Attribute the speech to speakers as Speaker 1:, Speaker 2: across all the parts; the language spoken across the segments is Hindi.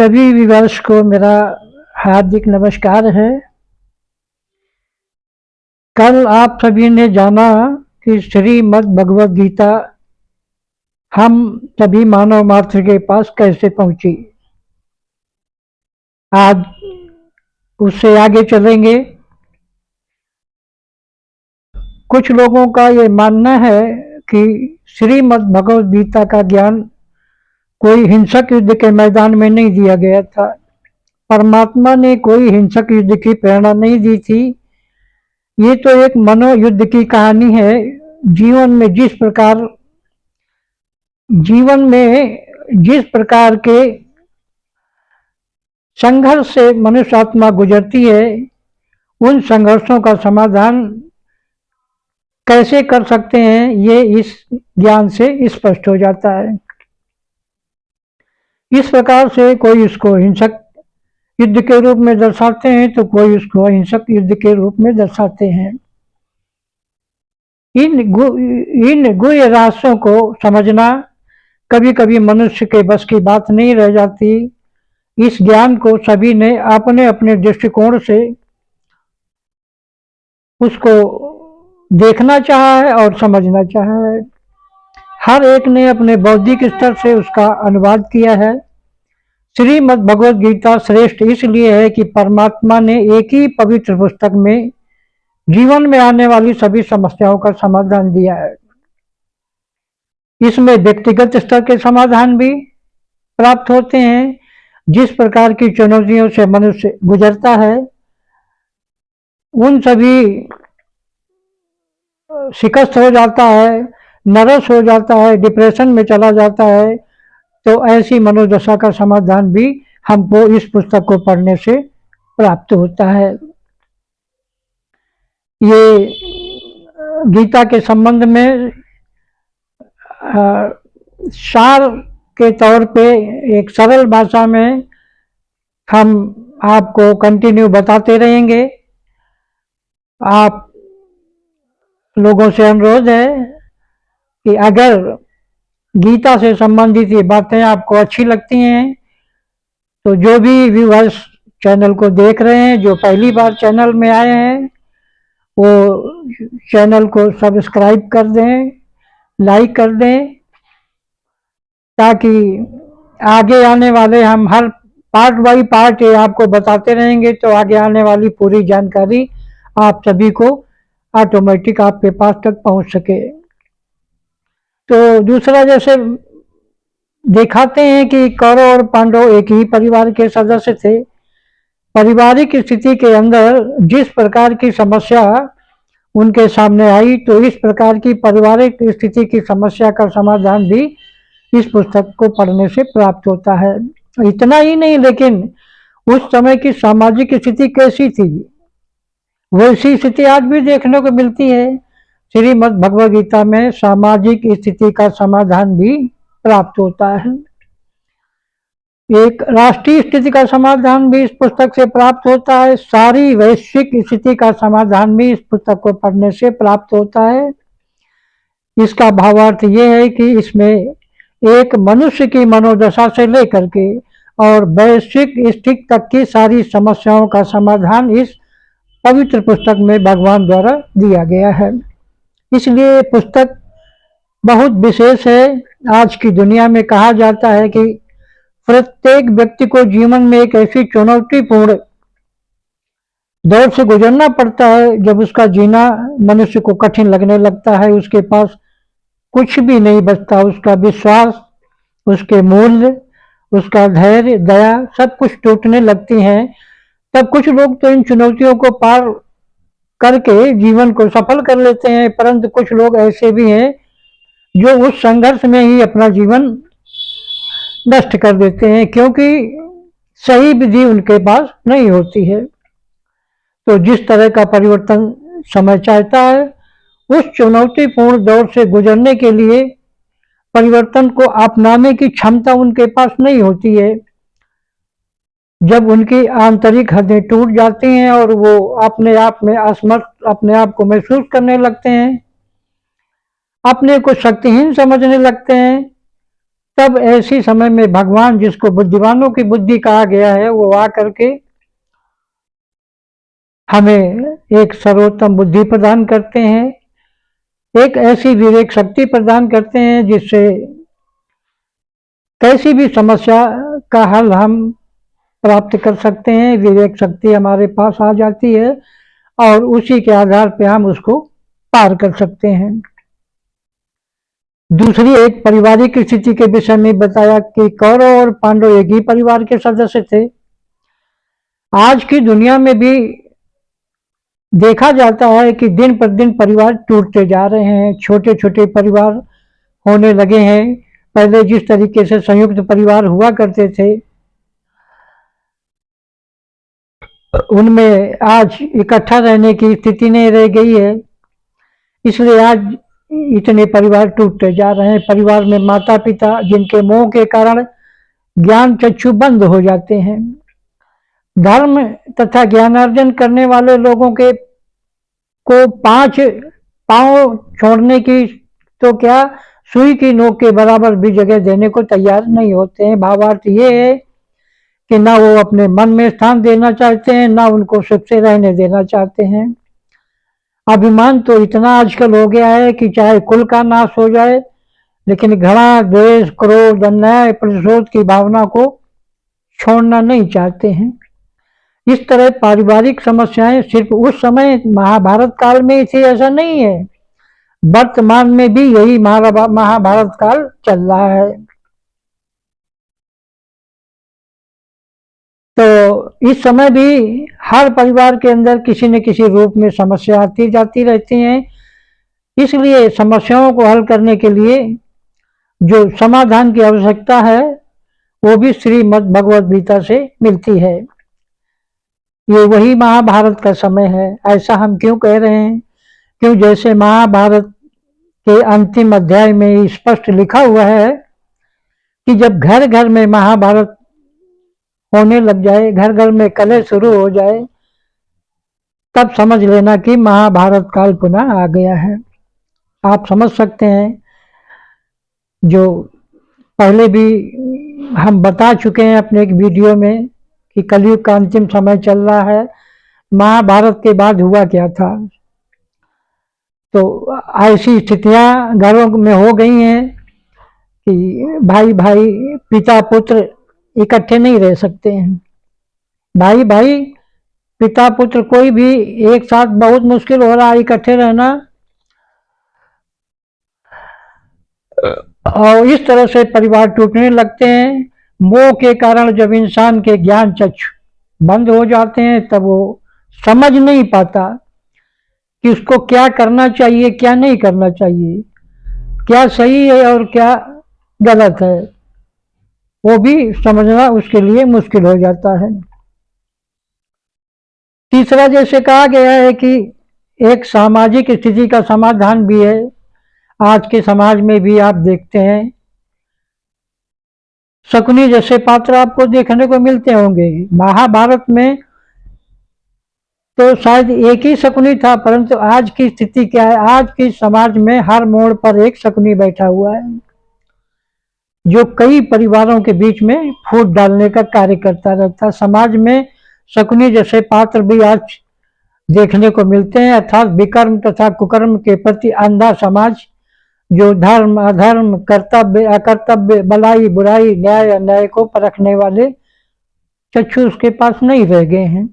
Speaker 1: सभी व्यूअर्स को मेरा हार्दिक नमस्कार है। कल आप सभी ने जाना कि श्रीमद् भगवद गीता हम सभी मानव मात्र के पास कैसे पहुंची। आज उससे आगे चलेंगे। कुछ लोगों का ये मानना है कि श्रीमद् भगवद गीता का ज्ञान कोई हिंसक युद्ध के मैदान में नहीं दिया गया था। परमात्मा ने कोई हिंसक युद्ध की प्रेरणा नहीं दी थी। ये तो एक मनोयुद्ध की कहानी है। जीवन में जिस प्रकार के संघर्ष से मनुष्य आत्मा गुजरती है, उन संघर्षों का समाधान कैसे कर सकते हैं, ये इस ज्ञान से स्पष्ट हो जाता है। इस प्रकार से कोई इसको हिंसक युद्ध के रूप में दर्शाते हैं तो कोई उसको अहिंसक युद्ध के रूप में दर्शाते हैं। इन गुह्य रहस्यों को समझना कभी कभी मनुष्य के बस की बात नहीं रह जाती। इस ज्ञान को सभी ने अपने अपने दृष्टिकोण से उसको देखना चाहा है और समझना चाहा है। हर एक ने अपने बौद्धिक स्तर से उसका अनुवाद किया है। श्रीमद् भगवद गीता श्रेष्ठ इसलिए है कि परमात्मा ने एक ही पवित्र पुस्तक में जीवन में आने वाली सभी समस्याओं का समाधान दिया है। इसमें व्यक्तिगत स्तर के समाधान भी प्राप्त होते हैं। जिस प्रकार की चुनौतियों से मनुष्य गुजरता है, उन सभी शिकस्त हो जाता है, नरस हो जाता है, डिप्रेशन में चला जाता है, तो ऐसी मनोदशा का समाधान भी हमको इस पुस्तक को पढ़ने से प्राप्त होता है। ये गीता के संबंध में सार के तौर पे एक सरल भाषा में हम आपको कंटिन्यू बताते रहेंगे। आप लोगों से अनुरोध है कि अगर गीता से संबंधित ये बातें आपको अच्छी लगती हैं तो जो भी व्यूअर्स चैनल को देख रहे हैं, जो पहली बार चैनल में आए हैं, वो चैनल को सब्सक्राइब कर दें, लाइक कर दें, ताकि आगे आने वाले हम हर पार्ट बाई पार्ट ये आपको बताते रहेंगे, तो आगे आने वाली पूरी जानकारी आप सभी को ऑटोमेटिक आपके पास तक पहुंच सके। तो दूसरा, जैसे दिखाते हैं कि कौरव और पांडव एक ही परिवार के सदस्य थे। पारिवारिक स्थिति के अंदर जिस प्रकार की समस्या उनके सामने आई, तो इस प्रकार की पारिवारिक स्थिति की समस्या का समाधान भी इस पुस्तक को पढ़ने से प्राप्त होता है। इतना ही नहीं, लेकिन उस समय की सामाजिक स्थिति कैसी थी, वैसी स्थिति आज भी देखने को मिलती है। श्रीमद् भगवद गीता में सामाजिक स्थिति का समाधान भी प्राप्त होता है। एक राष्ट्रीय स्थिति का समाधान भी इस पुस्तक से प्राप्त होता है। सारी वैश्विक स्थिति का समाधान भी इस पुस्तक को पढ़ने से प्राप्त होता है। इसका भावार्थ ये है कि इसमें एक मनुष्य की मनोदशा से लेकर के और वैश्विक स्थिति तक की सारी समस्याओं का समाधान इस पवित्र पुस्तक में भगवान द्वारा दिया गया है। इसलिए पुस्तक बहुत विशेष है। आज की दुनिया में कहा जाता है कि प्रत्येक व्यक्ति को जीवन में एक ऐसी चुनौतीपूर्ण दौर से गुजरना पड़ता है जब उसका जीना मनुष्य को कठिन लगने लगता है। उसके पास कुछ भी नहीं बचता, उसका विश्वास, उसके मूल्य, उसका धैर्य, दया, सब कुछ टूटने लगती हैं। तब कुछ लोग तो इन चुनौतियों को पार करके जीवन को सफल कर लेते हैं, परंतु कुछ लोग ऐसे भी हैं जो उस संघर्ष में ही अपना जीवन नष्ट कर देते हैं, क्योंकि सही विधि उनके पास नहीं होती है। तो जिस तरह का परिवर्तन समय चाहता है, उस चुनौतीपूर्ण दौर से गुजरने के लिए परिवर्तन को अपनाने की क्षमता उनके पास नहीं होती है। जब उनकी आंतरिक हदें टूट जाती हैं और वो अपने आप में असमर्थ अपने आप को महसूस करने लगते हैं, अपने को शक्तिहीन समझने लगते हैं, तब ऐसी समय में भगवान, जिसको बुद्धिमानों की बुद्धि कहा गया है, वो आ करके हमें एक सर्वोत्तम बुद्धि प्रदान करते हैं, एक ऐसी विवेक शक्ति प्रदान करते हैं जिससे कैसी भी समस्या का हल हम प्राप्त कर सकते हैं। विवेक शक्ति हमारे पास आ जाती है और उसी के आधार पर हम उसको पार कर सकते हैं। दूसरी एक पारिवारिक स्थिति के विषय में बताया कि कौरव और पांडव एक ही परिवार के सदस्य थे। आज की दुनिया में भी देखा जाता है कि दिन पर दिन परिवार टूटते जा रहे हैं, छोटे छोटे परिवार होने लगे हैं। पहले जिस तरीके से संयुक्त परिवार हुआ करते थे, उनमें आज इकट्ठा रहने की स्थिति नहीं रह गई है, इसलिए आज इतने परिवार टूटते जा रहे हैं। परिवार में माता पिता जिनके मोह के कारण ज्ञान चक्षु बंद हो जाते हैं। धर्म तथा ज्ञानार्जन करने वाले लोगों के को 5 पांव छोड़ने की तो क्या, सुई की नोक के बराबर भी जगह देने को तैयार नहीं होते हैं। भावार्थ ये है कि ना वो अपने मन में स्थान देना चाहते हैं, ना उनको सुख से रहने देना चाहते हैं। अभिमान तो इतना आजकल हो गया है कि चाहे कुल का नाश हो जाए, लेकिन घृणा, द्वेष, क्रोध, अन्याय, प्रतिशोध की भावना को छोड़ना नहीं चाहते हैं। इस तरह पारिवारिक समस्याएं सिर्फ उस समय महाभारत काल में ही थी ऐसा नहीं है, वर्तमान में भी यही महाभारत काल चल रहा है। तो इस समय भी हर परिवार के अंदर किसी न किसी रूप में समस्या आती जाती रहती हैं। इसलिए समस्याओं को हल करने के लिए जो समाधान की आवश्यकता है वो भी श्रीमद् भगवद गीता से मिलती है। ये वही महाभारत का समय है। ऐसा हम क्यों कह रहे हैं? क्यों, जैसे महाभारत के अंतिम अध्याय में स्पष्ट लिखा हुआ है कि जब घर घर में महाभारत होने लग जाए, घर घर में कलह शुरू हो जाए, तब समझ लेना कि महाभारत काल पुनः आ गया है। आप समझ सकते हैं, जो पहले भी हम बता चुके हैं अपने एक वीडियो में कि कलयुग का अंतिम समय चल रहा है। महाभारत के बाद हुआ क्या था? तो ऐसी स्थितियां घरों में हो गई हैं कि भाई भाई, पिता पुत्र इकट्ठे नहीं रह सकते हैं। भाई भाई, पिता पुत्र कोई भी एक साथ बहुत मुश्किल हो रहा है इकट्ठे रहना। और इस तरह से परिवार टूटने लगते हैं। मोह के कारण जब इंसान के ज्ञान चक्षु बंद हो जाते हैं, तब वो समझ नहीं पाता कि उसको क्या करना चाहिए, क्या नहीं करना चाहिए, क्या सही है और क्या गलत है। वो भी समझना उसके लिए मुश्किल हो जाता है। तीसरा, जैसे कहा गया है कि एक सामाजिक स्थिति का समाधान भी है। आज के समाज में भी आप देखते हैं, शकुनी जैसे पात्र आपको देखने को मिलते होंगे। महाभारत में तो शायद एक ही शकुनी था, परंतु आज की स्थिति क्या है? आज की समाज में हर मोड़ पर एक शकुनी बैठा हुआ है, जो कई परिवारों के बीच में फूट डालने का कार्य करता रहता है। समाज में शकुनी जैसे पात्र भी आज देखने को मिलते हैं, अर्थात विकर्म तथा कुकर्म के प्रति अंधा समाज, जो धर्म अधर्म, कर्तव्य अकर्तव्य, भलाई बुराई, न्याय अन्याय को परखने वाले चक्षु उसके पास नहीं रह गए हैं।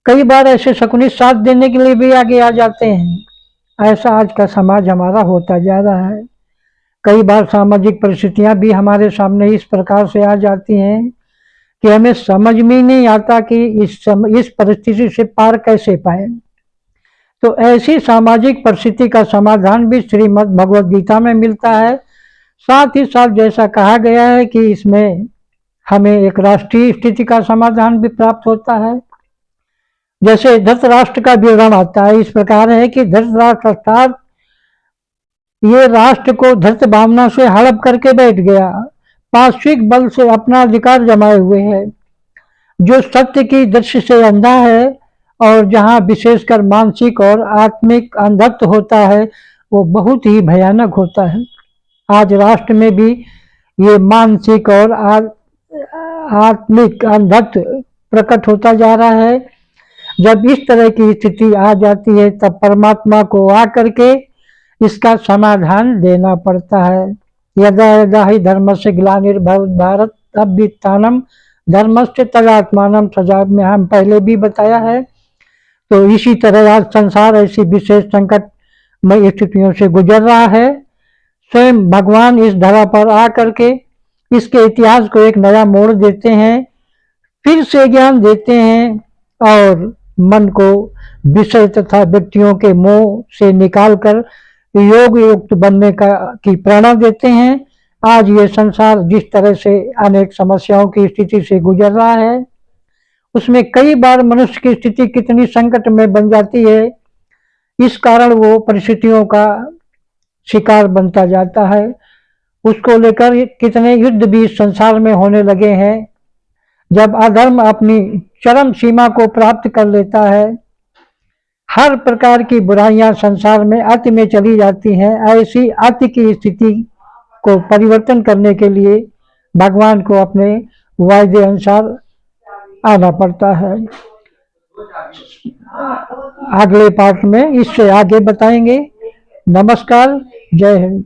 Speaker 1: कई बार ऐसे शकुनी साथ देने के लिए भी आगे आ जाते हैं। ऐसा आज का समाज हमारा होता जा रहा है। कई बार सामाजिक परिस्थितियां भी हमारे सामने इस प्रकार से आ जाती हैं कि हमें समझ में नहीं आता कि इस परिस्थिति से पार कैसे पाए। तो ऐसी सामाजिक परिस्थिति का समाधान भी श्रीमद् भगवद गीता में मिलता है। साथ ही साथ जैसा कहा गया है कि इसमें हमें एक राष्ट्रीय स्थिति का समाधान भी प्राप्त होता है। जैसे धृतराष्ट्र का विवरण आता है, इस प्रकार है कि धृतराष्ट्र अर्थात ये राष्ट्र को धृत भावना से हड़प करके बैठ गया, पाश्विक बल से अपना अधिकार जमाए हुए है, जो सत्य की दृष्टि से अंधा है और जहां विशेषकर मानसिक और आत्मिक अंधत्व होता है, वो बहुत ही भयानक होता है। आज राष्ट्र में भी ये मानसिक और आत्मिक अंधत्व प्रकट होता जा रहा है। जब इस तरह की स्थिति आ जाती है तब परमात्मा को आकर के इसका समाधान देना पड़ता है। यदा यदा ही धर्म से ग्लानिर्भवत भारत अभ्युत्थानम धर्मस्य तदात्मानं सृजाम्यहम् में हम पहले भी बताया है। तो इसी तरह आज संसार ऐसी विशेष संकटमय स्थितियों से गुजर रहा है। स्वयं भगवान इस धरा पर आकर के इसके इतिहास को एक नया मोड़ देते हैं, फिर से ज्ञान देते हैं और मन को विषय तथा व्यक्तियों के मोह से निकालकर योग युक्त बनने की प्रेरणा देते हैं। आज ये संसार जिस तरह से अनेक समस्याओं की स्थिति से गुजर रहा है, उसमें कई बार मनुष्य की स्थिति कितनी संकट में बन जाती है, इस कारण वो परिस्थितियों का शिकार बनता जाता है। उसको लेकर कितने युद्ध भी इस संसार में होने लगे हैं। जब अधर्म अपनी चरम सीमा को प्राप्त कर लेता है, हर प्रकार की बुराइयां संसार में अति में चली जाती हैं। ऐसी अति की स्थिति को परिवर्तन करने के लिए भगवान को अपने वायदे अनुसार आना पड़ता है। अगले पार्ट में इससे आगे बताएंगे। नमस्कार, जय हिंद।